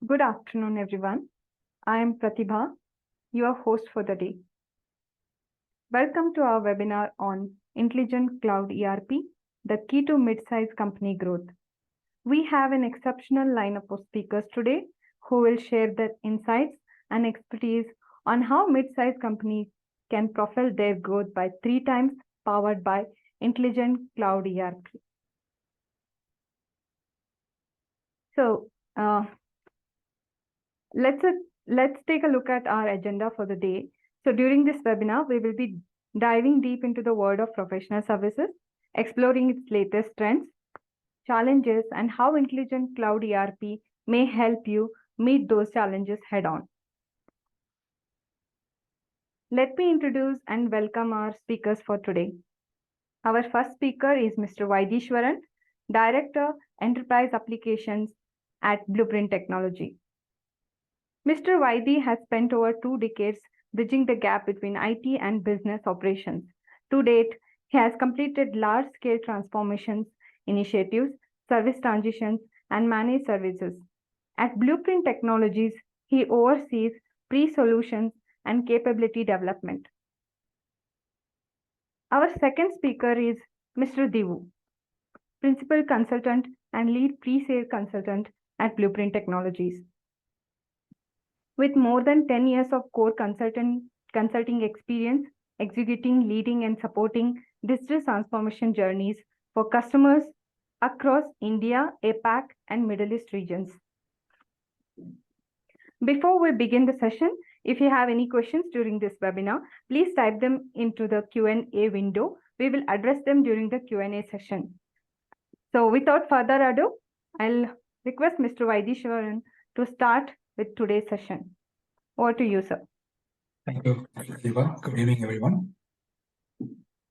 Good afternoon, everyone. I am Pratibha, your host for the day. Welcome to our webinar on Intelligent Cloud ERP, the key to mid-size company growth. We have an exceptional lineup of speakers today who will share their insights and expertise on how mid-size companies can propel their growth by 3 times, powered by Intelligent Cloud ERP. So, let's take a look at our agenda for the day. So during this webinar, we will be diving deep into the world of professional services, exploring its latest trends, challenges, and how Intelligent Cloud ERP may help you meet those challenges head-on. Let me introduce and welcome our speakers for today. Our first speaker is Mr. Vaidishwaran, Director, Enterprise Applications at Blueprint Technology. Mr. Vaidi has spent over 2 decades bridging the gap between IT and business operations. To date, he has completed large-scale transformations, initiatives, service transitions, and managed services. At Blueprint Technologies, he oversees pre-solutions and capability development. Our second speaker is Mr. Divu, Principal Consultant and Lead Pre-Sale Consultant at Blueprint Technologies. With more than 10 years of core consulting experience, executing, leading, and supporting digital transformation journeys for customers across India, APAC, and Middle East regions. Before we begin the session, if you have any questions during this webinar, please type them into the Q&A window. We will address them during the Q&A session. So without further ado, I'll request Mr. Vaidishwaran to start with today's session. Over to you, sir. Thank you, Eva. Good evening, everyone.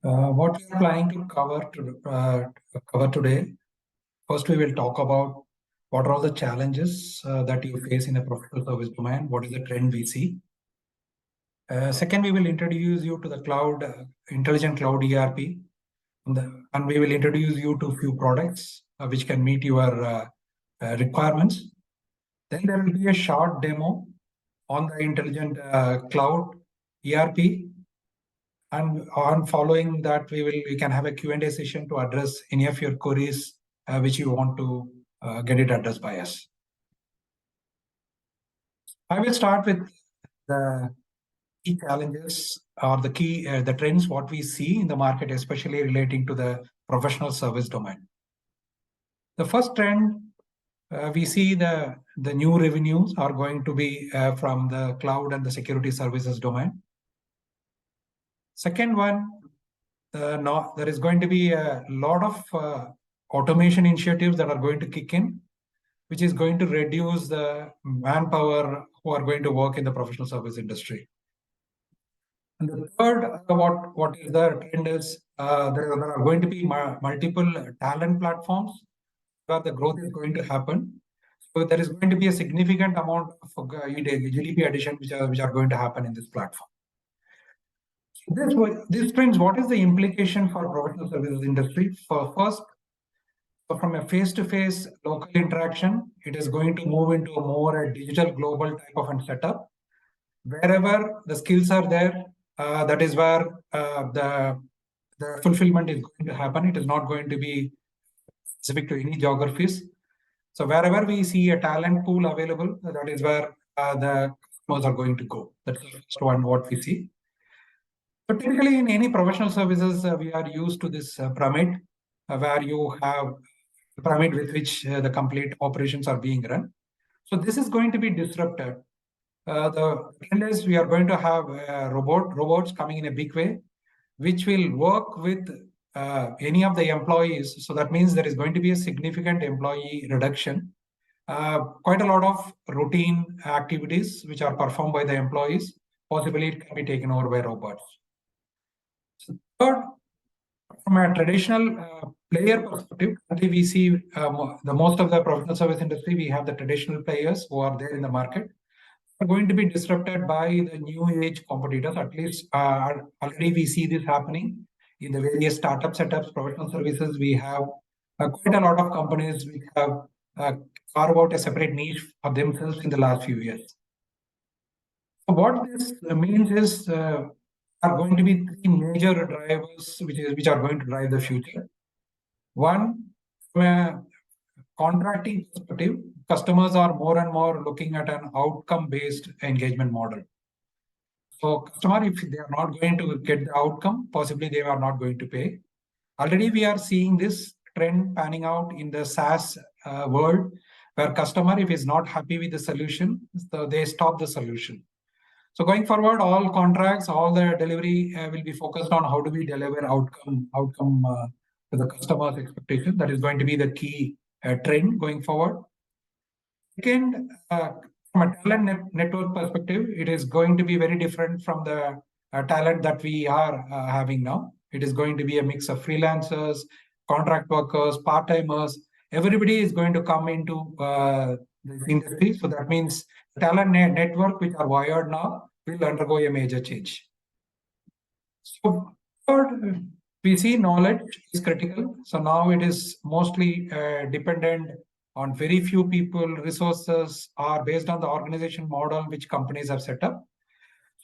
What we are planning to cover today, first we will talk about what are all the challenges that you face in a professional service domain, what is the trend we see. Second, we will introduce you to the Intelligent Cloud ERP, and we will introduce you to a few products which can meet your requirements. Then there will be a short demo on the Intelligent Cloud ERP, and on following that, we can have a Q&A session to address any of your queries which you want to get it addressed by us. I will start with the key challenges or the trends what we see in the market, especially relating to the professional service domain. The first trend, we see the new revenues are going to be from the cloud and the security services domain. Second one, there is going to be a lot of automation initiatives that are going to kick in, which is going to reduce the manpower who are going to work in the professional service industry. And the third, what is the trend is there are going to be multiple talent platforms where the growth is going to happen. So there is going to be a significant amount of GDP addition which are going to happen in this platform. This trends, what is the implication for professional services industry? First, from a face-to-face local interaction, it is going to move into a more digital global type of a setup. Wherever the skills are there, that is where the fulfillment is going to happen. It is not going to be specific to any geographies. So wherever we see a talent pool available, that is where the customers are going to go. That's the first one what we see. So typically in any professional services, we are used to this pyramid, where you have a pyramid with which the complete operations are being run. So this is going to be disrupted. The trend is we are going to have robots coming in a big way, which will work with any of the employees. So that means there is going to be a significant employee reduction. Quite a lot of routine activities which are performed by the employees, possibly it can be taken over by robots. So third, from a traditional player perspective, we see the most of the professional service industry, we have the traditional players who are there in the market, are going to be disrupted by the new age competitors. At least already we see this happening in the various startup setups, professional services. We have quite a lot of companies which have carve out a separate niche for themselves in the last few years. So what this means is are going to be three major drivers which are going to drive the future. One, from a contracting perspective, customers are more and more looking at an outcome-based engagement model. So customer, if they are not going to get the outcome, possibly they are not going to pay. Already we are seeing this trend panning out in the SaaS world, where customer, if is not happy with the solution, so they stop the solution. So going forward, all contracts, all the delivery will be focused on how do we deliver outcome to the customer's expectation. That is going to be the key trend going forward. Second, from a talent network perspective, it is going to be very different from the talent that we are having now. It is going to be a mix of freelancers, contract workers, part-timers. Everybody is going to come into this industry. So that means talent network, which are wired now, will undergo a major change. So third, we see knowledge is critical. So now it is mostly dependent on very few people. Resources are based on the organization model which companies have set up.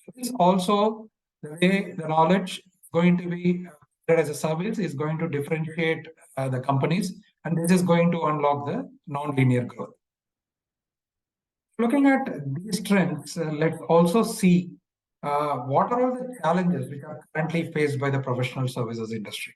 So this also the way the knowledge is going to be as a service is going to differentiate the companies, and this is going to unlock the non-linear growth. Looking at these trends, let's also see what are all the challenges which are currently faced by the professional services industry.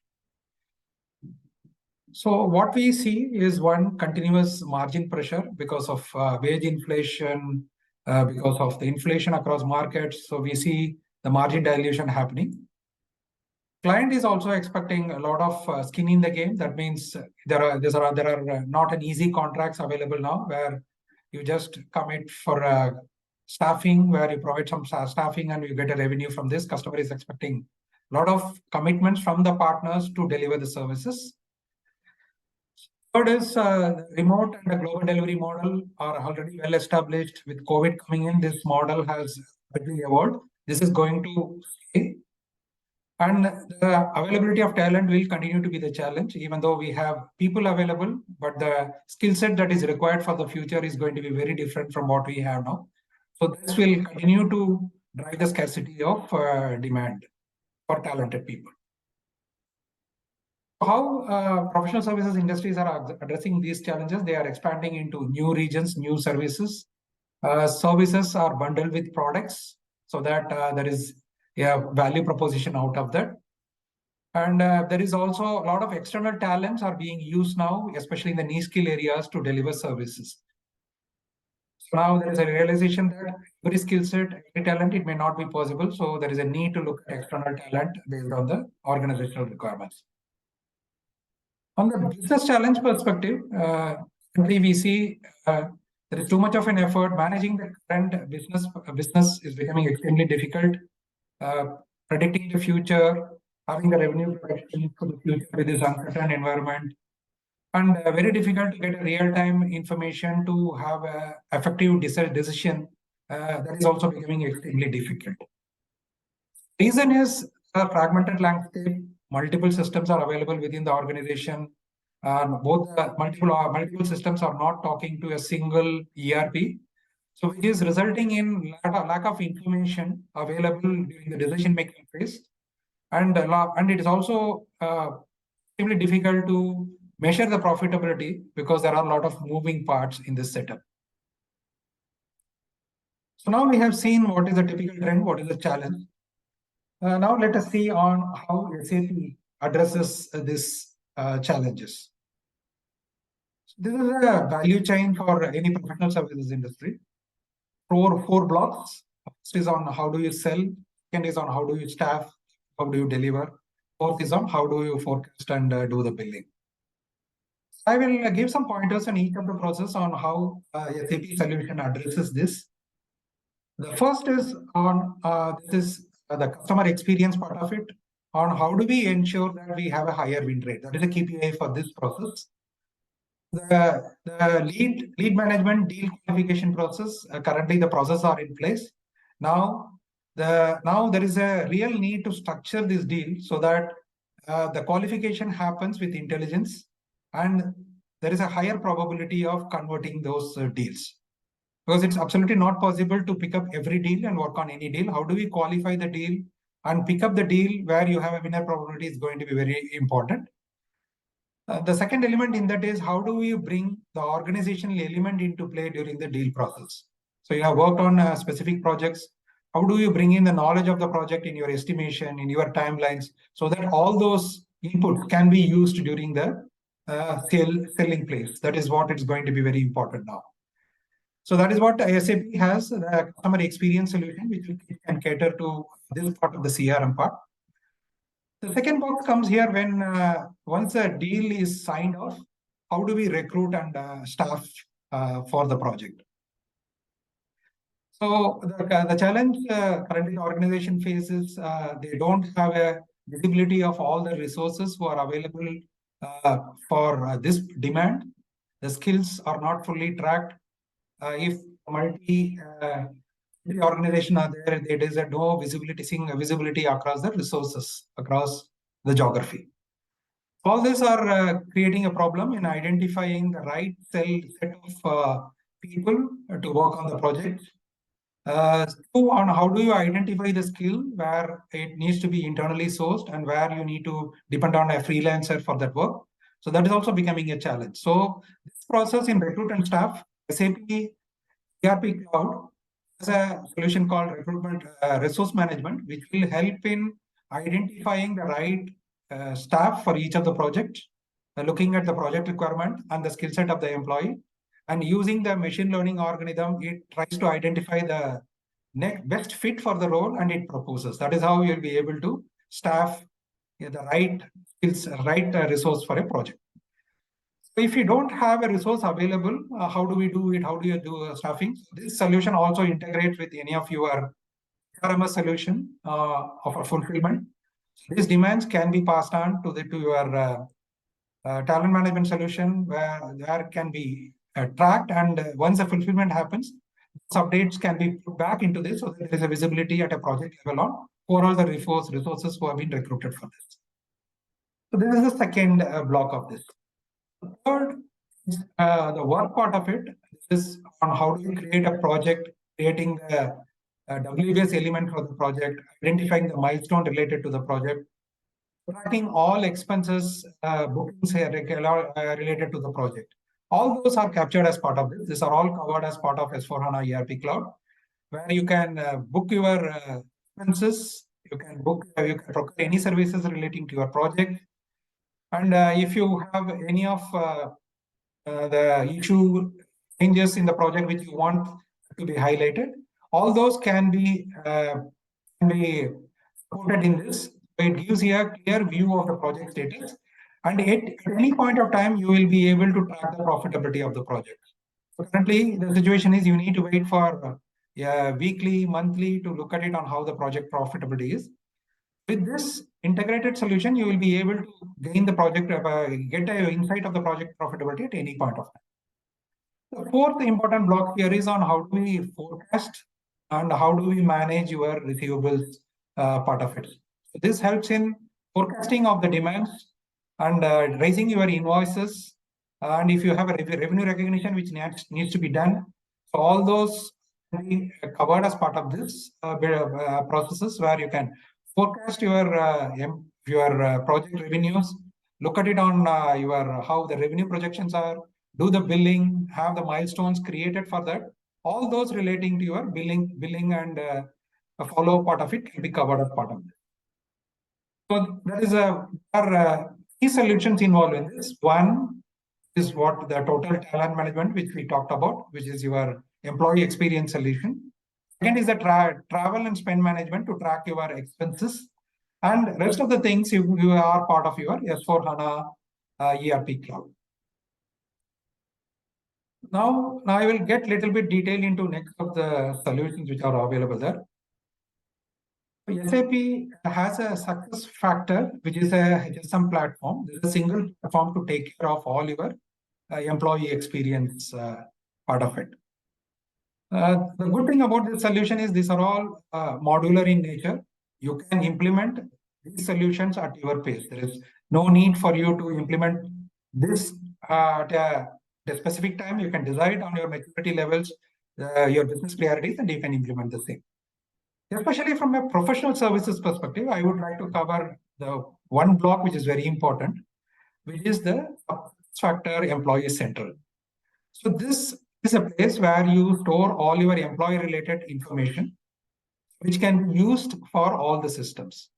So what we see is one, continuous margin pressure because of wage inflation, because of the inflation across markets. So we see the margin dilution happening. Client is also expecting a lot of skin in the game. That means there are not an easy contracts available now where you just commit for staffing, where you provide some staffing and you get a revenue from this. Customer is expecting a lot of commitments from the partners to deliver the services. Third is remote and the global delivery model are already well established. With COVID coming in, this model has rapidly evolved. This is going to stay. And the availability of talent will continue to be the challenge, even though we have people available, but the skill set that is required for the future is going to be very different from what we have now. So this will continue to drive the scarcity of demand for talented people. How professional services industries are addressing these challenges? They are expanding into new regions, new services. Services are bundled with products so that there is a value proposition out of that. And there is also a lot of external talents are being used now, especially in the niche skill areas, to deliver services. So now there is a realization that every skill set, every talent, it may not be possible. So there is a need to look at external talent based on the organizational requirements. On the business challenge perspective, we see there is too much of an effort. Managing the current business is becoming extremely difficult. Predicting the future, having the revenue projection for the future with this uncertain environment, and very difficult to get a real-time information to have an effective decision. That is also becoming extremely difficult. Reason is a fragmented landscape. Multiple systems are available within the organization. Both multiple systems are not talking to a single ERP. So it is resulting in lack of information available during the decision-making phase. And it is also extremely difficult to measure the profitability because there are a lot of moving parts in this setup. So now we have seen what is the typical trend, what is the challenge. Now let us see on how SAP addresses these challenges. This is a value chain for any professional services industry. Four blocks. First is on how do you sell. Second is on how do you staff, how do you deliver. Fourth is on how do you forecast and do the billing. I will give some pointers on each of the process on how SAP solution addresses this. The first is on the customer experience part of it, on how do we ensure that we have a higher win rate. That is a KPI for this process. The lead management deal qualification process, currently the process are in place. Now there is a real need to structure this deal so that the qualification happens with intelligence, and there is a higher probability of converting those deals. Because it's absolutely not possible to pick up every deal and work on any deal. How do we qualify the deal and pick up the deal where you have a winner probability is going to be very important. The second element in that is how do we bring the organizational element into play during the deal process? So you have worked on specific projects. How do you bring in the knowledge of the project in your estimation, in your timelines, so that all those inputs can be used during the selling place? That is what is going to be very important now. So that is what SAP has, the customer experience solution, which can cater to this part of the CRM part. The second box comes here when once a deal is signed off, how do we recruit and staff for the project? So the challenge currently the organization faces, they don't have a visibility of all the resources who are available for this demand. The skills are not fully tracked. If the organization are there, there is a no visibility across the resources, across the geography. All these are creating a problem in identifying the right set of people to work on the project. Two, on how do you identify the skill where it needs to be internally sourced and where you need to depend on a freelancer for that work. So that is also becoming a challenge. So this process in recruit and staff, SAP ERP Cloud has a solution called recruitment resource management, which will help in identifying the right staff for each of the projects, looking at the project requirement and the skill set of the employee, and using the machine learning algorithm, it tries to identify the best fit for the role and it proposes. That is how you'll be able to staff the right skills, right resource for a project. So if you don't have a resource available, how do we do it? How do you do staffing? This solution also integrates with any of your RMS solution of a fulfillment. These demands can be passed on to your talent management solution where there can be tracked, and once the fulfillment happens, updates can be put back into this, so that there is a visibility at a project level on for all the resources who have been recruited for this. So this is the second block of this. The third is the work part of it. This is on how do you create a project, creating the WBS element for the project, identifying the milestone related to the project, tracking all expenses, bookings related to the project. All those are captured as part of this. These are all covered as part of S/4HANA ERP Cloud, where you can book your expenses, you can procure any services relating to your project. And if you have any of the issue changes in the project which you want to be highlighted, all those can be supported in this. It gives you a clear view of the project status. And at any point of time, you will be able to track the profitability of the project. So currently, the situation is you need to wait for weekly, monthly to look at it on how the project profitability is. With this integrated solution, you will be able to gain the project, get an insight of the project profitability at any point of time. The fourth important block here is on how do we forecast and how do we manage your receivables part of it. So this helps in forecasting of the demands and raising your invoices. And if you have a revenue recognition which needs to be done, so all those can be covered as part of this processes where you can forecast your project revenues, look at it on how the revenue projections are, do the billing, have the milestones created for that. All those relating to your billing and a follow part of it can be covered as part of this. So there is key solutions involved in this. One is what the total talent management, which we talked about, which is your employee experience solution. Second is the travel and spend management to track your expenses. And rest of the things you are part of your S/4HANA ERP Cloud. Now I will get a little bit detail into next of the solutions which are available there. SAP has a SuccessFactors, which is a HSM platform. This is a single platform to take care of all your employee experience part of it. The good thing about this solution is these are all modular in nature. You can implement these solutions at your pace. There is no need for you to implement this at a specific time. You can decide on your maturity levels, your business priorities, and you can implement the same. Especially from a professional services perspective, I would like to cover the one block which is very important, which is the SuccessFactors Employee Central. So this is a place where you store all your employee-related information, which can be used for all the systems.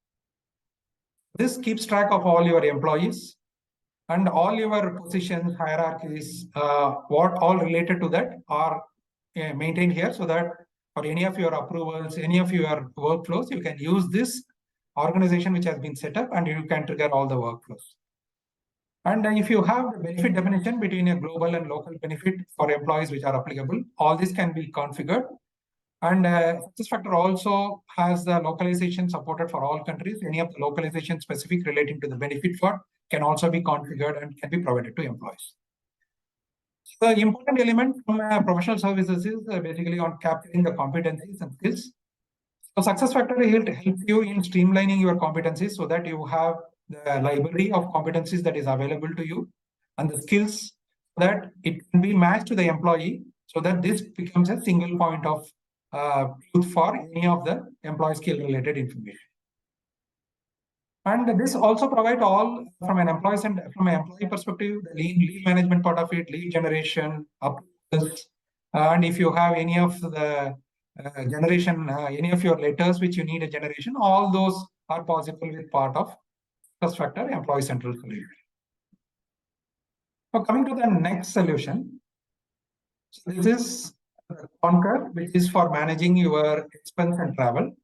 This keeps track of all your employees and all your positions, hierarchies, what all related to that are maintained here, so that for any of your approvals, any of your workflows, you can use this organization which has been set up and you can trigger all the workflows. And if you have the benefit definition between a global and local benefit for employees which are applicable, all this can be configured. And SuccessFactors also has the localization supported for all countries. Any of the localization specific relating to the benefit for can also be configured and can be provided to employees. The important element from professional services is basically on capturing the competencies and skills. So SuccessFactors will help you in streamlining your competencies so that you have the library of competencies that is available to you and the skills that it can be matched to the employee so that this becomes a single point of truth for any of the employee skill related information. And this also provides all from an employee and from an employee perspective, the lead management part of it, lead generation, approvals, and if you have any of the generation, any of your letters which you need a generation, all those are possible with part of SuccessFactors Employee Central solution. So coming to the next solution, so this is Concur, which is for managing your expense and travel.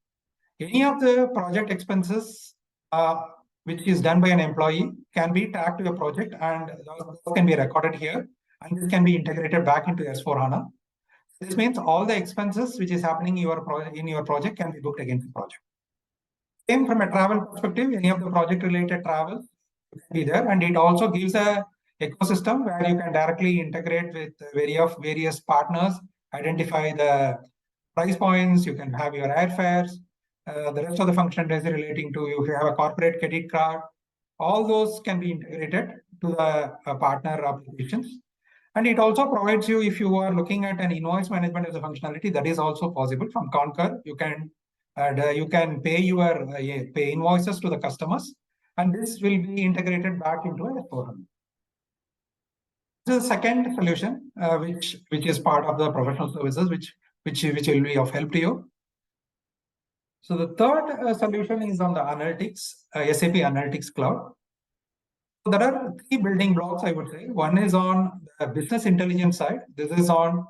Any of the project expenses which is done by an employee can be tagged to a project and those can be recorded here and this can be integrated back into S4HANA. This means all the expenses which is happening in your project can be booked against the project. Same from a travel perspective, any of the project related travel can be there, and it also gives a ecosystem where you can directly integrate with various partners, identify the price points, you can have your airfares, the rest of the functionalities relating to if you have a corporate credit card, all those can be integrated to the partner applications. And it also provides you, if you are looking at an invoice management as a functionality, that is also possible from Concur. You can pay your pay invoices to the customers, and this will be integrated back into a S4HANA. This is the second solution, which is part of the professional services, which will be of help to you. So the third solution is on the analytics, SAP Analytics Cloud. So there are three building blocks, I would say. One is on the business intelligence side. This is on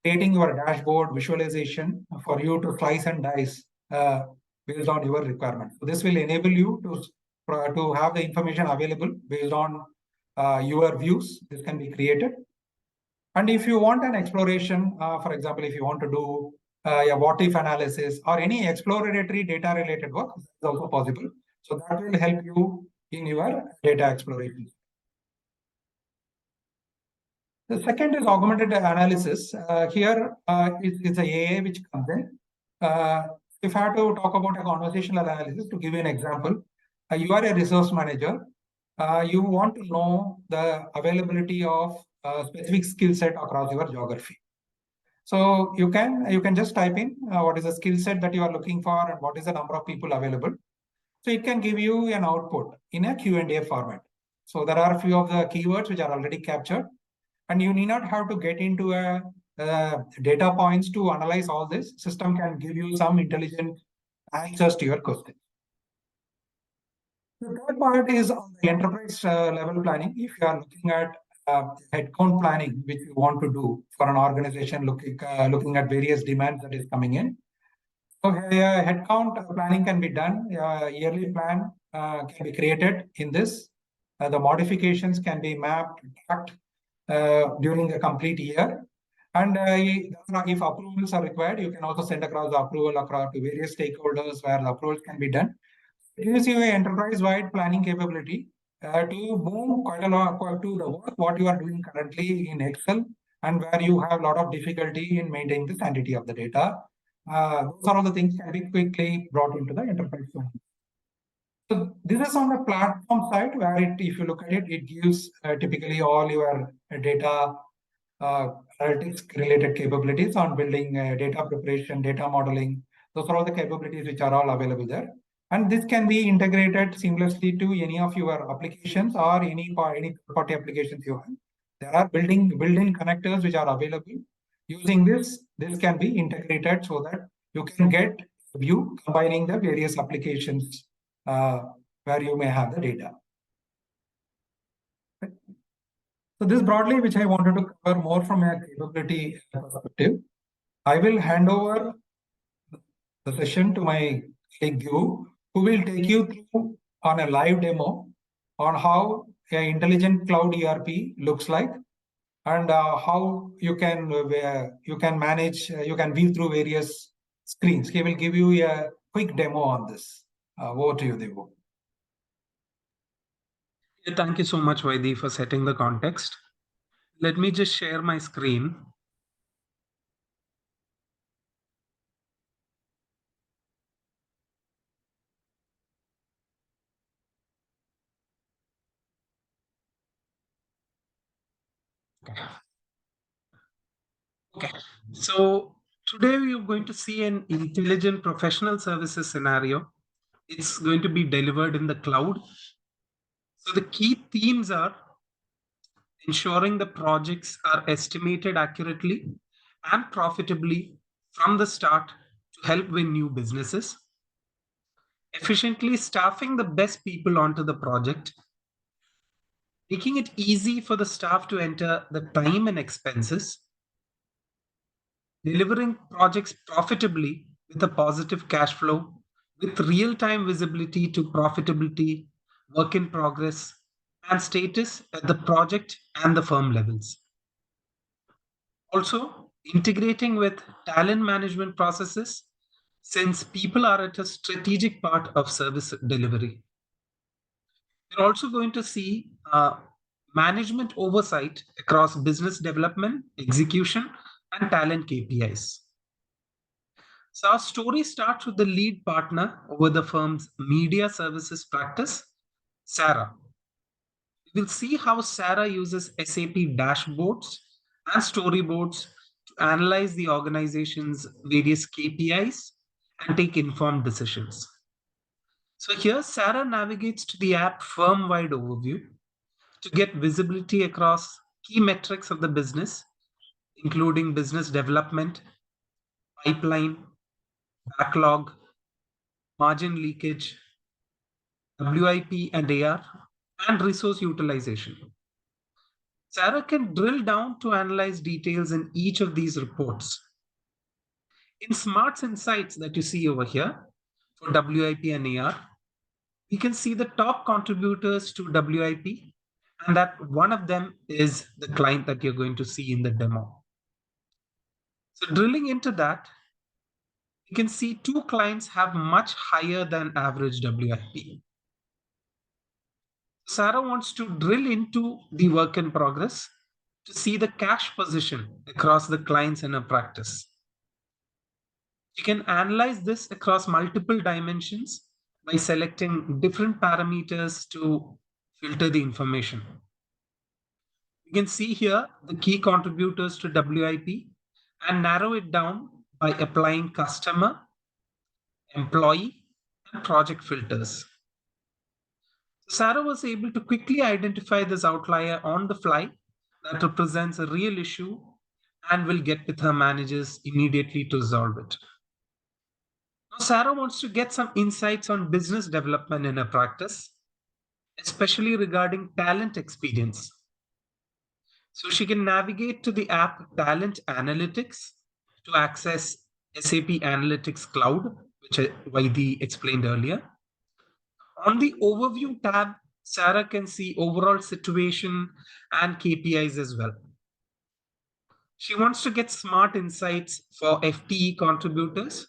creating your dashboard visualization for you to slice and dice based on your requirements. So this will enable you to have the information available based on your views. This can be created. And if you want an exploration, for example, if you want to do a what-if analysis or any exploratory data-related work, is also possible. So that will help you in your data exploration. The second is augmented analysis. Here it's the AA which comes in. If I have to talk about a conversational analysis, to give you an example, you are a resource manager. You want to know the availability of a specific skill set across your geography. So you can just type in what is the skill set that you are looking for and what is the number of people available. So it can give you an output in a Q&A format. So there are a few of the keywords which are already captured, and you need not have to get into data points to analyze all this. System can give you some intelligent answers to your question. The third part is on the enterprise level planning. If you are looking at headcount planning, which you want to do for an organization, looking at various demands that is coming in. So headcount planning can be done. Yearly plan can be created in this. The modifications can be mapped, tracked during the complete year. And if approvals are required, you can also send across the approval across to various stakeholders where the approvals can be done. It gives you an enterprise-wide planning capability to move quite a lot to the work what you are doing currently in Excel and where you have a lot of difficulty in maintaining the sanity of the data. Those are all the things can be quickly brought into the enterprise planning. So this is on the platform side where if you look at it, it gives typically all your data analytics related capabilities on building data preparation, data modeling. Those are all the capabilities which are all available there. And this can be integrated seamlessly to any of your applications or any third-party applications you have. There are built-in connectors which are available. Using this can be integrated so that you can get a view combining the various applications where you may have the data. So this broadly, which I wanted to cover more from a capability perspective. I will hand over the session to my colleague Dhruv, who will take you through on a live demo on how an intelligent cloud ERP looks like and how you can manage, you can view through various screens. He will give you a quick demo on this. Over to you, Dhruv. Thank you so much, Vaidi, for setting the context. Let me just share my screen. Okay, so today we are going to see an intelligent professional services scenario. It's going to be delivered in the cloud. So the key themes are ensuring the projects are estimated accurately and profitably from the start to help win new businesses, efficiently staffing the best people onto the project, making it easy for the staff to enter the time and expenses, delivering projects profitably with a positive cash flow, with real-time visibility to profitability, work in progress, and status at the project and the firm levels. Also, integrating with talent management processes, since people are at a strategic part of service delivery. You're also going to see management oversight across business development, execution, and talent KPIs. So our story starts with the lead partner over the firm's media services practice, Sarah. We'll see how Sarah uses SAP dashboards and storyboards to analyze the organization's various KPIs and take informed decisions. So here, Sarah navigates to the app firm-wide overview to get visibility across key metrics of the business, including business development, pipeline, backlog, margin leakage, WIP and AR, and resource utilization. Sarah can drill down to analyze details in each of these reports. In Smarts Insights that you see over here for WIP and AR, we can see the top contributors to WIP, and that one of them is the client that you're going to see in the demo. So drilling into that, you can see two clients have much higher than average WIP. Sarah wants to drill into the work in progress to see the cash position across the clients in her practice. You can analyze this across multiple dimensions by selecting different parameters to filter the information. You can see here the key contributors to WIP and narrow it down by applying customer, employee, and project filters. Sarah was able to quickly identify this outlier on the fly that represents a real issue and will get with her managers immediately to resolve it. Now, Sarah wants to get some insights on business development in her practice, especially regarding talent experience. So she can navigate to the app Talent Analytics to access SAP Analytics Cloud, which Vaidi explained earlier. On the Overview tab, Sarah can see overall situation and KPIs as well. She wants to get smart insights for FTE contributors.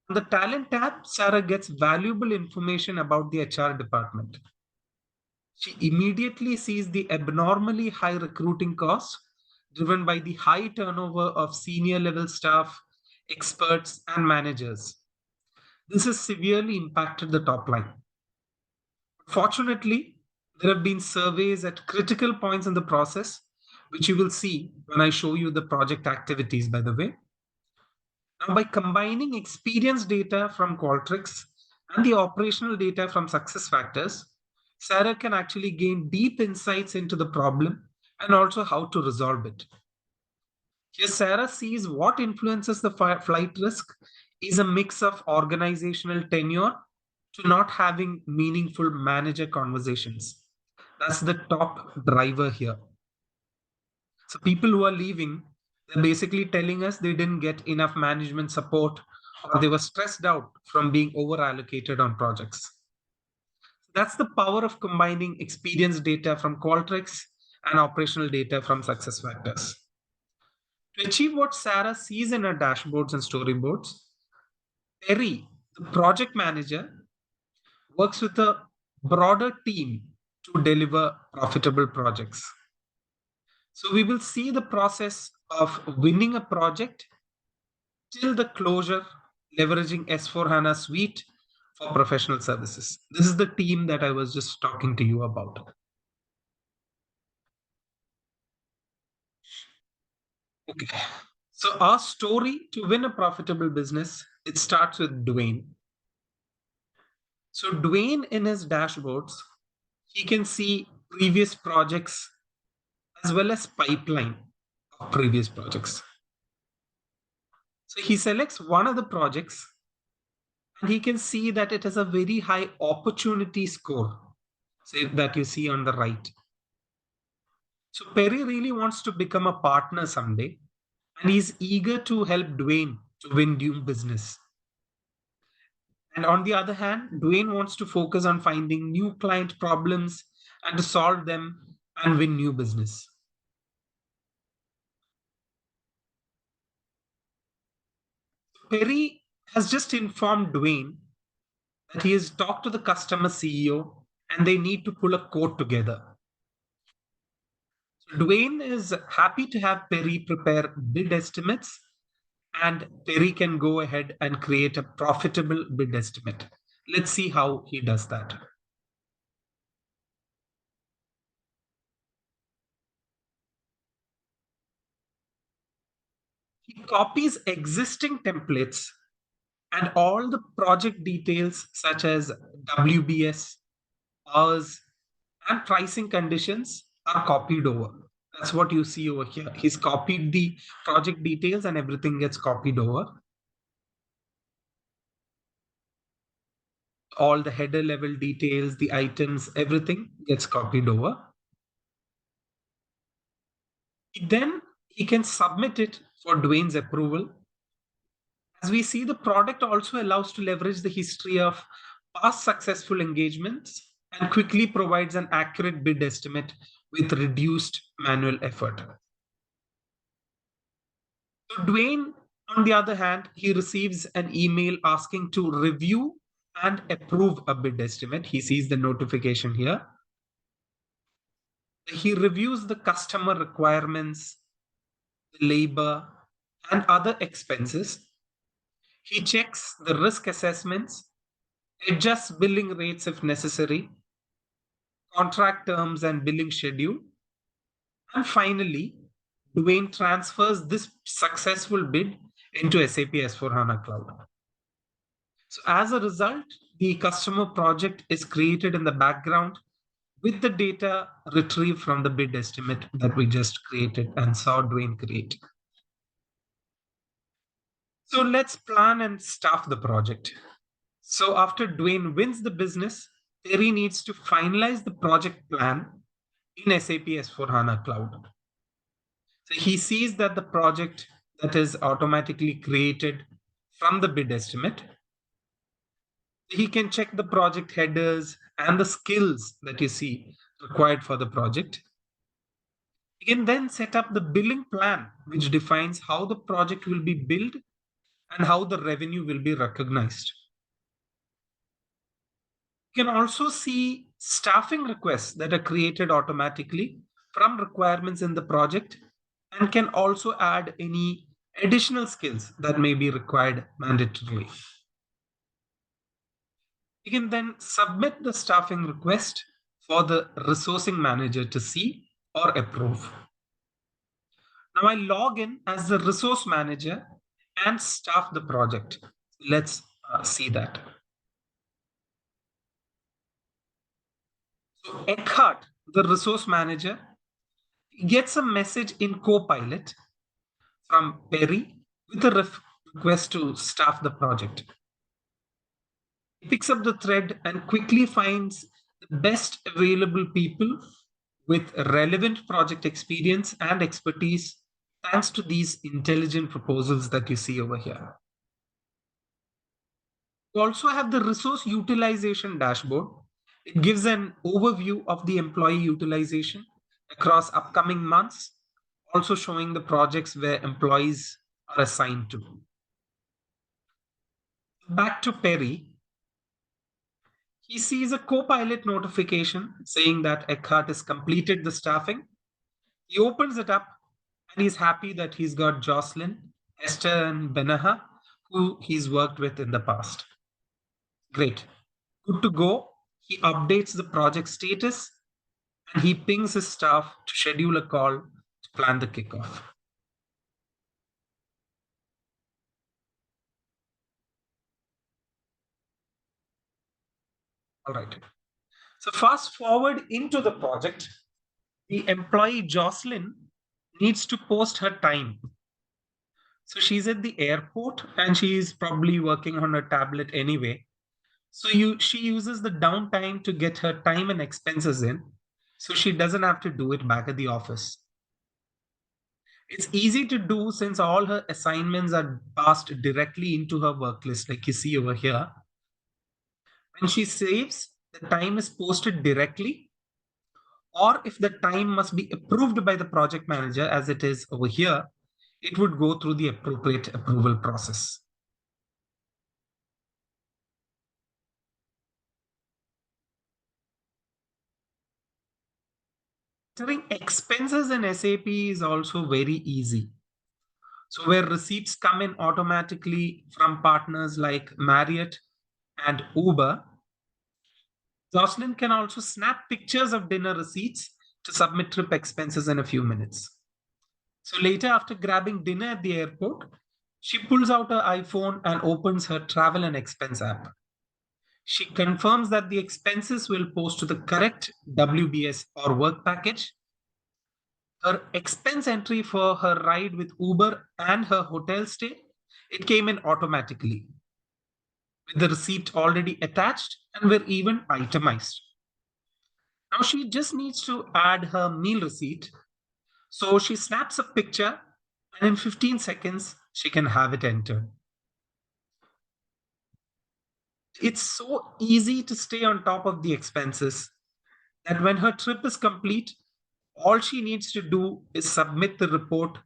On the Talent tab, Sarah gets valuable information about the HR department. She immediately sees the abnormally high recruiting costs driven by the high turnover of senior level staff, experts, and managers. This has severely impacted the top line. Fortunately, there have been surveys at critical points in the process, which you will see when I show you the project activities, by the way. Now, by combining experience data from Qualtrics and the operational data from SuccessFactors, Sarah can actually gain deep insights into the problem and also how to resolve it. Here, Sarah sees what influences the flight risk is a mix of organizational tenure to not having meaningful manager conversations. That's the top driver here. So people who are leaving, they're basically telling us they didn't get enough management support or they were stressed out from being over allocated on projects. That's the power of combining experience data from Qualtrics and operational data from SuccessFactors. To achieve what Sarah sees in her dashboards and storyboards, Terry, the project manager, works with a broader team to deliver profitable projects. So we will see the process of winning a project till the closure, leveraging S/4HANA Suite for professional services. This is the team that I was just talking to you about. Okay. So our story to win a profitable business, it starts with Dwayne. So Dwayne in his dashboards, he can see previous projects as well as pipeline of previous projects. So he selects one of the projects and he can see that it has a very high opportunity score, say that you see on the right. So Perry really wants to become a partner someday, and he's eager to help Dwayne to win new business. And on the other hand, Dwayne wants to focus on finding new client problems and to solve them and win new business. Perry has just informed Dwayne that he has talked to the customer CEO and they need to pull a quote together. So Dwayne is happy to have Perry prepare bid estimates, and Perry can go ahead and create a profitable bid estimate. Let's see how he does that. He copies existing templates and all the project details such as WBS, hours, and pricing conditions are copied over. That's what you see over here. He's copied the project details and everything gets copied over. All the header level details, the items, everything gets copied over. Then he can submit it for Dwayne's approval. As we see, the product also allows to leverage the history of past successful engagements and quickly provides an accurate bid estimate with reduced manual effort. So Dwayne, on the other hand, he receives an email asking to review and approve a bid estimate. He sees the notification here. He reviews the customer requirements, the labor, and other expenses. He checks the risk assessments, adjusts billing rates if necessary, contract terms and billing schedule. And finally, Dwayne transfers this successful bid into SAP S/4HANA Cloud. So as a result, the customer project is created in the background with the data retrieved from the bid estimate that we just created and saw Dwayne create. So let's plan and staff the project. So after Dwayne wins the business, Terry needs to finalize the project plan in SAP S/4HANA Cloud. So he sees that the project that is automatically created from the bid estimate, he can check the project headers and the skills that you see required for the project. He can then set up the billing plan, which defines how the project will be billed and how the revenue will be recognized. You can also see staffing requests that are created automatically from requirements in the project and can also add any additional skills that may be required mandatorily. he can then submit the staffing request for the resourcing manager to see or approve. Now I log in as the resource manager and staff the project. Let's see that. So Eckhart, the resource manager, gets a message in Copilot from Perry with a request to staff the project. He picks up the thread and quickly finds the best available people with relevant project experience and expertise thanks to these intelligent proposals that you see over here. We also have the resource utilization dashboard. It gives an overview of the employee utilization across upcoming months, also showing the projects where employees are assigned to. Back to Perry. He sees a Copilot notification saying that Eckhart has completed the staffing. He opens it up and he's happy that he's got Jocelyn, Esther, and Benaha, who he's worked with in the past. Great. Good to go. He updates the project status and he pings his staff to schedule a call to plan the kickoff. All right. So fast forward into the project, the employee Jocelyn needs to post her time. So she's at the airport and she's probably working on her tablet anyway. So she uses the downtime to get her time and expenses in, so she doesn't have to do it back at the office. It's easy to do since all her assignments are passed directly into her work list, like you see over here. When she saves, the time is posted directly, or if the time must be approved by the project manager, as it is over here, it would go through the appropriate approval process. Entering expenses in SAP is also very easy. So where receipts come in automatically from partners like Marriott and Uber, Jocelyn can also snap pictures of dinner receipts to submit trip expenses in a few minutes. So later, after grabbing dinner at the airport, she pulls out her iPhone and opens her travel and expense app. She confirms that the expenses will post to the correct WBS or work package. Her expense entry for her ride with Uber and her hotel stay, it came in automatically, with the receipt already attached and were even itemized. Now she just needs to add her meal receipt. So she snaps a picture and in 15 seconds, she can have it entered. It's so easy to stay on top of the expenses that when her trip is complete, all she needs to do is submit the report,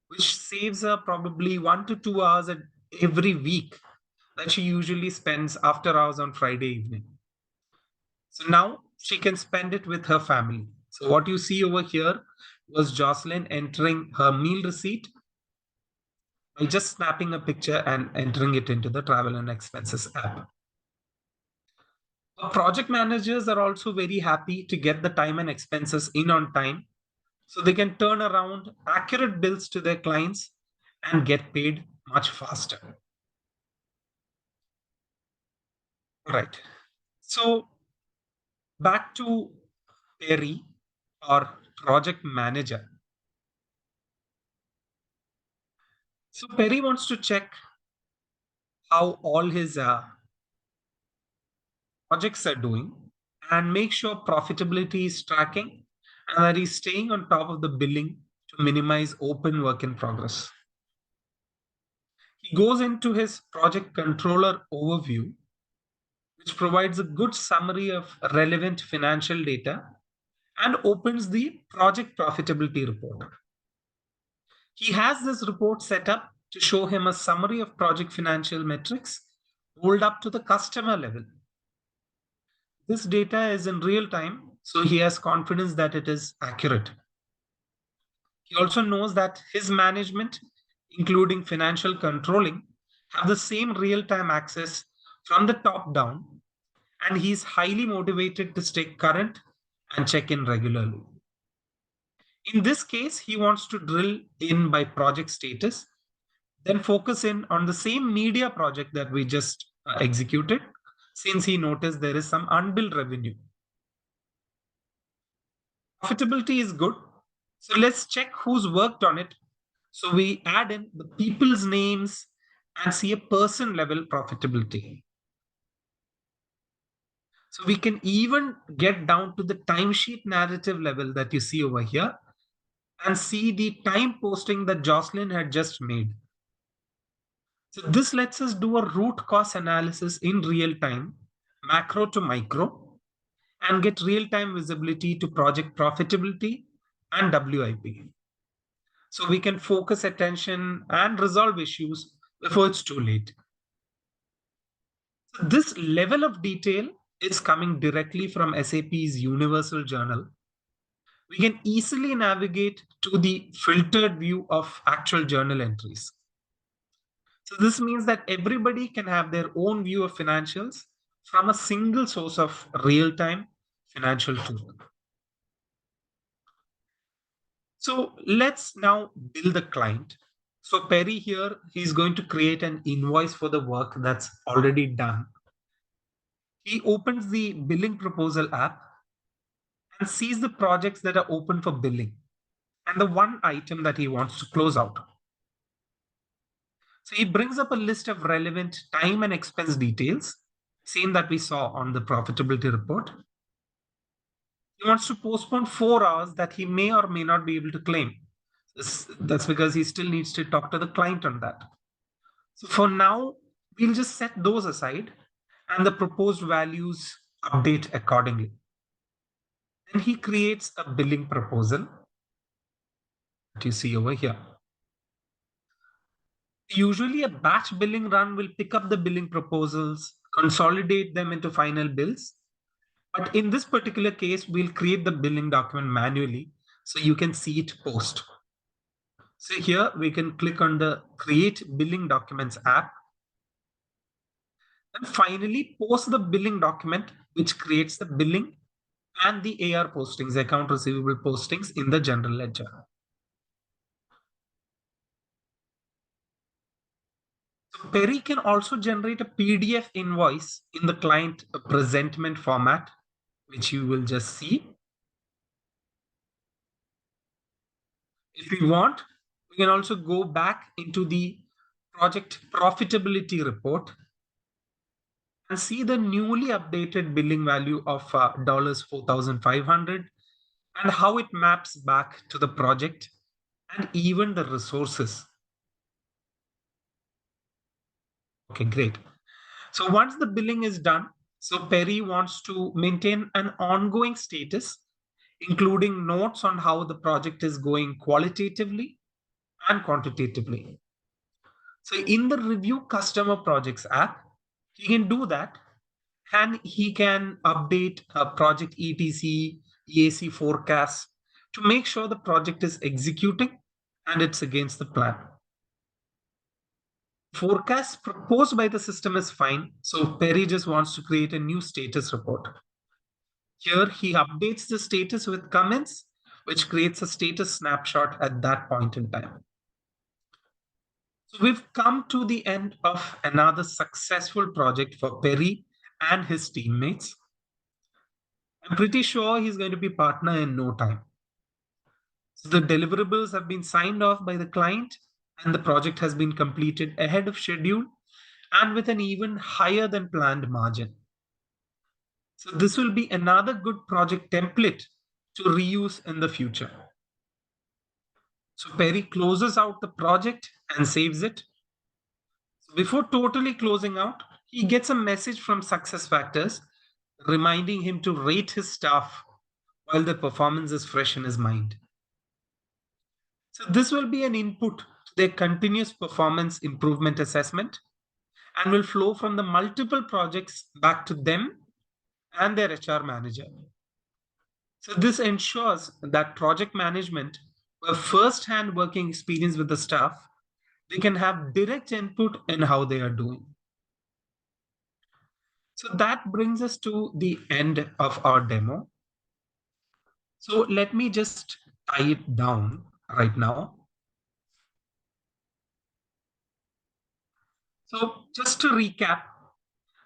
which saves her probably 1 to 2 hours every week that she usually spends after hours on Friday evening. So now she can spend it with her family. So what you see over here was Jocelyn entering her meal receipt by just snapping a picture and entering it into the travel and expenses app. Project managers are also very happy to get the time and expenses in on time, so they can turn around accurate bills to their clients and get paid much faster. All right. So back to Perry, or project manager. So Perry wants to check how all his projects are doing and make sure profitability is tracking and that he's staying on top of the billing to minimize open work in progress. He goes into his project controller overview, which provides a good summary of relevant financial data, and opens the project profitability report. He has this report set up to show him a summary of project financial metrics rolled up to the customer level. This data is in real time, so he has confidence that it is accurate. He also knows that his management, including financial controlling, have the same real-time access from the top down, and he's highly motivated to stay current and check in regularly. In this case, he wants to drill in by project status, then focus in on the same media project that we just executed, since he noticed there is some unbilled revenue. Profitability is good. So let's check who's worked on it. So we add in the people's names and see a person level profitability. So we can even get down to the timesheet narrative level that you see over here and see the time posting that Jocelyn had just made. So this lets us do a root cause analysis in real time, macro to micro, and get real-time visibility to project profitability and WIP. So we can focus attention and resolve issues before it's too late. So this level of detail is coming directly from SAP's Universal Journal. We can easily navigate to the filtered view of actual journal entries. So this means that everybody can have their own view of financials from a single source of real-time financial truth. So let's now bill the client. So Perry here, he's going to create an invoice for the work that's already done. He opens the billing proposal app and sees the projects that are open for billing and the one item that he wants to close out. So he brings up a list of relevant time and expense details, same that we saw on the profitability report. He wants to postpone 4 hours that he may or may not be able to claim. That's because he still needs to talk to the client on that. So for now, we'll just set those aside and the proposed values update accordingly. And he creates a billing proposal that you see over here. Usually a batch billing run will pick up the billing proposals, consolidate them into final bills. But in this particular case, we'll create the billing document manually so you can see it post. So here we can click on the Create Billing Documents app. And finally, post the billing document, which creates the billing and the AR postings, account receivable postings in the general ledger. So Perry can also generate a PDF invoice in the client presentment format, which you will just see. If we want, we can also go back into the project profitability report and see the newly updated billing value of $4,500 and how it maps back to the project and even the resources. Okay, great. So once the billing is done, so Perry wants to maintain an ongoing status, including notes on how the project is going qualitatively and quantitatively. So in the Review Customer Projects app, he can do that, and he can update project ETC, EAC forecasts to make sure the project is executing and it's against the plan. Forecast proposed by the system is fine, so Perry just wants to create a new status report. Here he updates the status with comments, which creates a status snapshot at that point in time. So we've come to the end of another successful project for Perry and his teammates. I'm pretty sure he's going to be partner in no time. So the deliverables have been signed off by the client and the project has been completed ahead of schedule and with an even higher than planned margin. So this will be another good project template to reuse in the future. So Perry closes out the project and saves it. So before totally closing out, he gets a message from SuccessFactors reminding him to rate his staff while the performance is fresh in his mind. So this will be an input to their continuous performance improvement assessment and will flow from the multiple projects back to them and their HR manager. So this ensures that project management, a first-hand working experience with the staff, they can have direct input in how they are doing. So that brings us to the end of our demo. So let me just tie it down right now. So just to recap,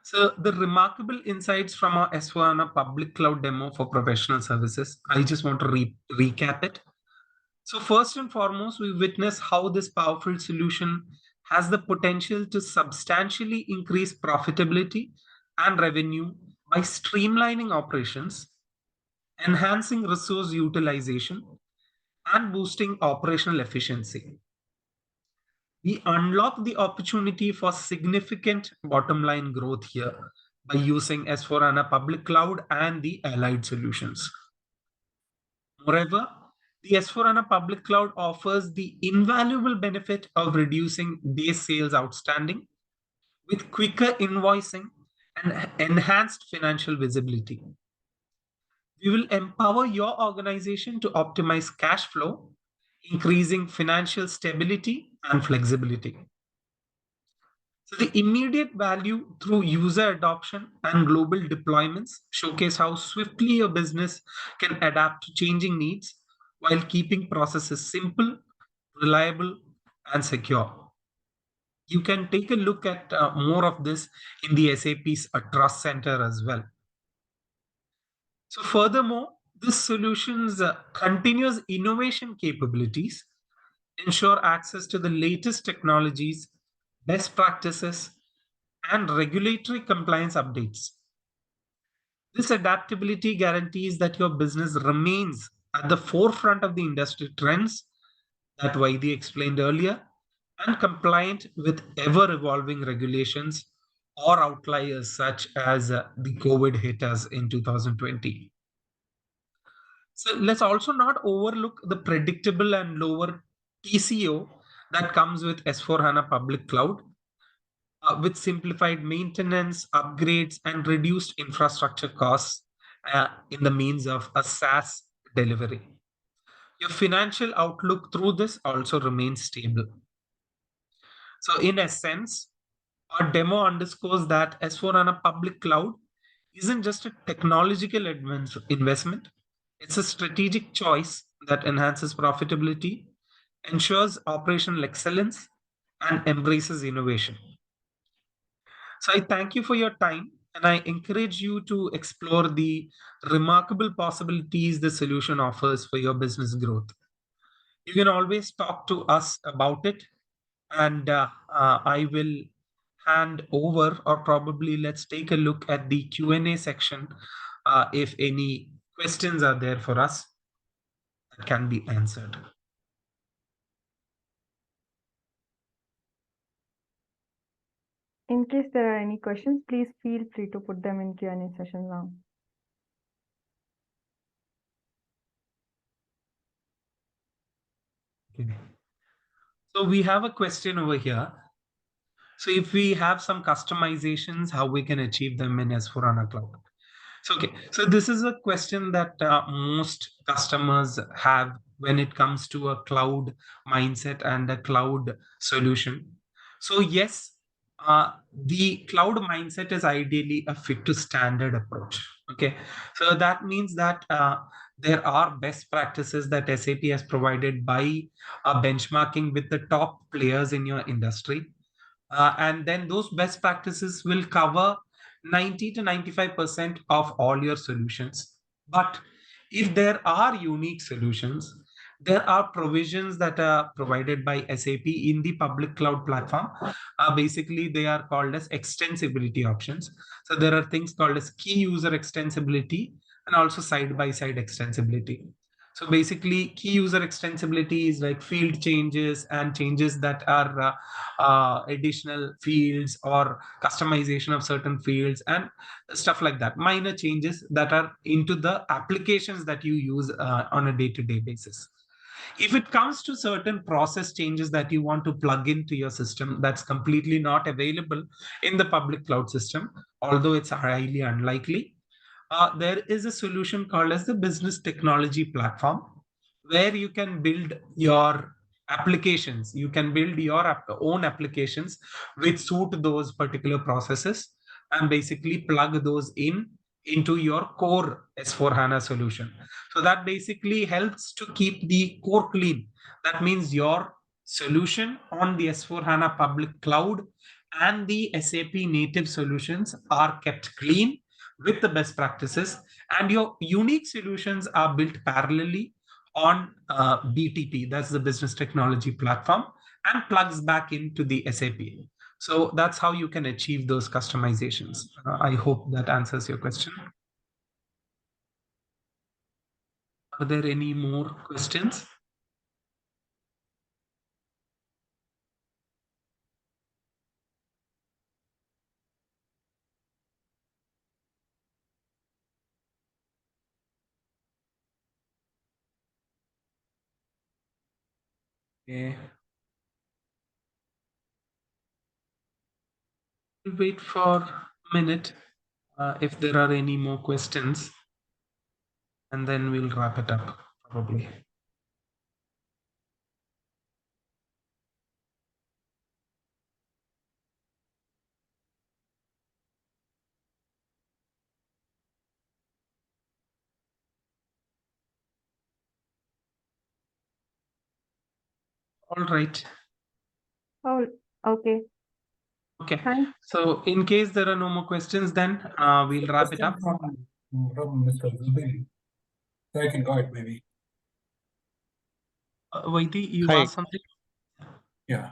so the remarkable insights from our S4HANA public cloud demo for professional services, I just want to recap it. So first and foremost, we witness how this powerful solution has the potential to substantially increase profitability and revenue by streamlining operations, enhancing resource utilization, and boosting operational efficiency. We unlock the opportunity for significant bottom line growth here by using S4HANA public cloud and the allied solutions. Moreover, the S4HANA public cloud offers the invaluable benefit of reducing days sales outstanding with quicker invoicing and enhanced financial visibility. We will empower your organization to optimize cash flow, increasing financial stability and flexibility. So the immediate value through user adoption and global deployments showcase how swiftly your business can adapt to changing needs while keeping processes simple, reliable, and secure. You can take a look at more of this in the SAP's Trust Center as well. So furthermore, this solution's continuous innovation capabilities ensure access to the latest technologies, best practices, and regulatory compliance updates. This adaptability guarantees that your business remains at the forefront of the industry trends that Vaidhi explained earlier and compliant with ever-evolving regulations or outliers such as the COVID hit us in 2020. So let's also not overlook the predictable and lower TCO that comes with S4HANA public cloud, with simplified maintenance, upgrades, and reduced infrastructure costs in the means of a SaaS delivery. Your financial outlook through this also remains stable. So in essence, our demo underscores that S4HANA public cloud isn't just a technological investment, it's a strategic choice that enhances profitability, ensures operational excellence, and embraces innovation. So I thank you for your time, and I encourage you to explore the remarkable possibilities the solution offers for your business growth. You can always talk to us about it, and I will hand over, or probably let's take a look at the Q&A section if any questions are there for us that can be answered. In case there are any questions, please feel free to put them in Q&A session now. Okay. So we have a question over here. So if we have some customizations, how we can achieve them in S4HANA Cloud. So, okay, so this is a question that most customers have when it comes to a cloud mindset and a cloud solution. So yes, the cloud mindset is ideally a fit to standard approach. Okay, so that means that there are best practices that SAP has provided by benchmarking with the top players in your industry. And then those best practices will cover 90 to 95% of all your solutions. But if there are unique solutions, there are provisions that are provided by SAP in the public cloud platform. Basically, they are called as extensibility options. So there are things called as key user extensibility and also side-by-side extensibility. So basically, key user extensibility is like field changes and changes that are additional fields or customization of certain fields and stuff like that. Minor changes that are into the applications that you use on a day-to-day basis. If it comes to certain process changes that you want to plug into your system, that's completely not available in the public cloud system, although it's highly unlikely. There is a solution called as the business technology platform, where you can build your applications. You can build your own applications which suit those particular processes. and basically plug those into your core S4HANA solution. So that basically helps to keep the core clean. That means your solution on the S4HANA public cloud and the SAP native solutions are kept clean with the best practices, and your unique solutions are built parallelly on BTP, that's the business technology platform, and plugs back into the SAP. So that's how you can achieve those customizations. I hope that answers your question. Are there any more questions? Okay. We'll wait for a minute if there are any more questions, and then we'll wrap it up probably. All right. Oh, okay. Okay. Thanks. So in case there are no more questions, then we'll wrap it up. From Mr. Zubin. So I can go ahead, maybe. Vaidhi, you Hi. asked something? Yeah.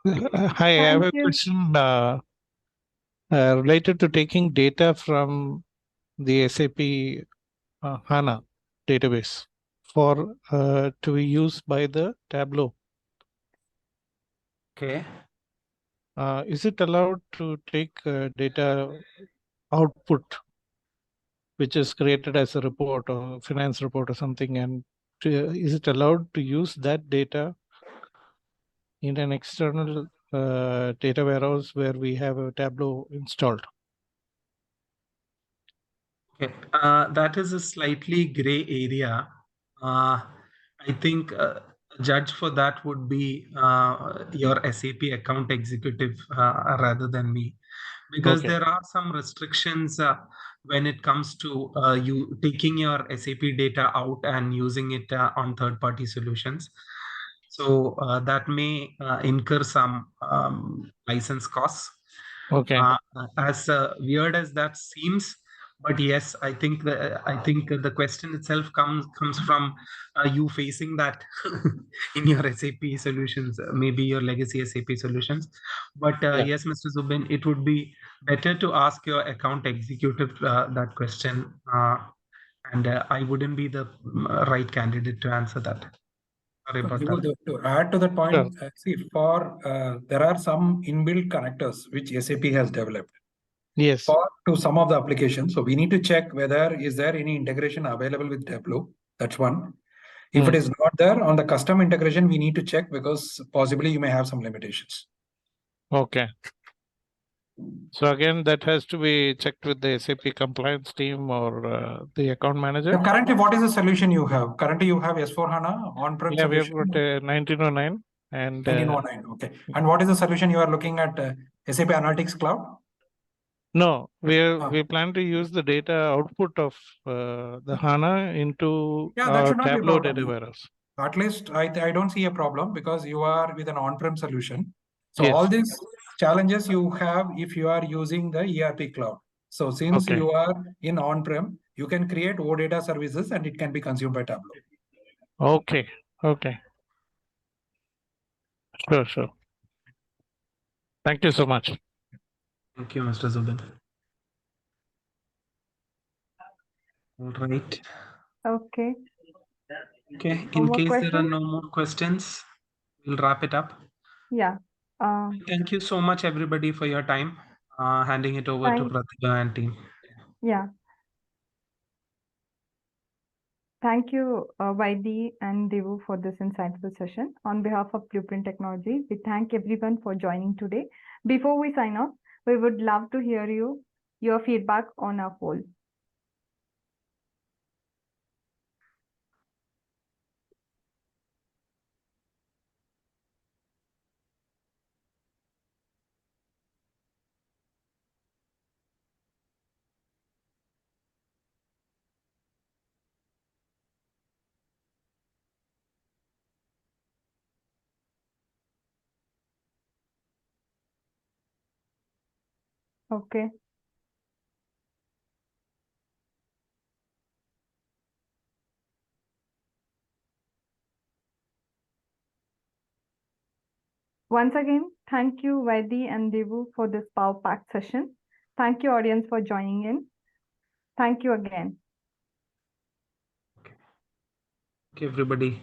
Hi, I have Thank a you. question related to taking data from the SAP HANA database for to be used by the Tableau. Okay. Is it allowed to take data output, which is created as a report or finance report or something, and is it allowed to use that data in an external data warehouse where we have a Tableau installed? Okay, that is a slightly gray area. I think a judge for that would be your SAP account executive rather than me, because Okay. there are some restrictions when it comes to you taking your SAP data out and using it on third-party solutions. So that may incur some license costs. Okay. As weird as that seems, but yes, I think the question itself comes from you facing that in your SAP solutions, maybe your legacy SAP solutions. But Yeah. yes, Mr. Zubin, it would be better to ask your account executive that question, and I wouldn't be the right candidate to answer that. Sorry about that. To add to that point, see, there are some inbuilt connectors which SAP has developed Yes. to some of the applications. So we need to check whether is there any integration available with Tableau. That's one. If it is not there, on the custom integration, we need to check because possibly you may have some limitations. Okay. So again, that has to be checked with the SAP compliance team or the account manager. Now, currently, what is the solution you have? Currently, you have S4HANA on-prem Yeah, we have solution. got 1909 and 1909. Okay. And what is the solution you are looking at? SAP Analytics Cloud? no, we plan to use the data output of the HANA into that should not be a Tableau problem. data warehouse. At least I don't see a problem because you are with an on-prem solution. So Yes. all these challenges you have if you are using the ERP cloud. So since Okay. you are in on-prem, you can create OData services and it can be consumed by Tableau. Okay. Okay. Sure. Thank you so much. Thank you, Mr. Zubin. All right. Okay. Okay. No In more case there are questions? no more questions, we'll wrap it up. Yeah. Thank you so much, everybody, for your time. Handing it over to Thank- Pratibha and team. Yeah. Thank you, Vaidhi and Devu, for this insightful session. On behalf of Blueprint Technology, we thank everyone for joining today. Before we sign off, we would love to hear your feedback on our poll. Okay. Once again, thank you, Vaidi and Devu, for this power-packed session. Thank you, audience, for joining in. Thank you again. Okay, everybody.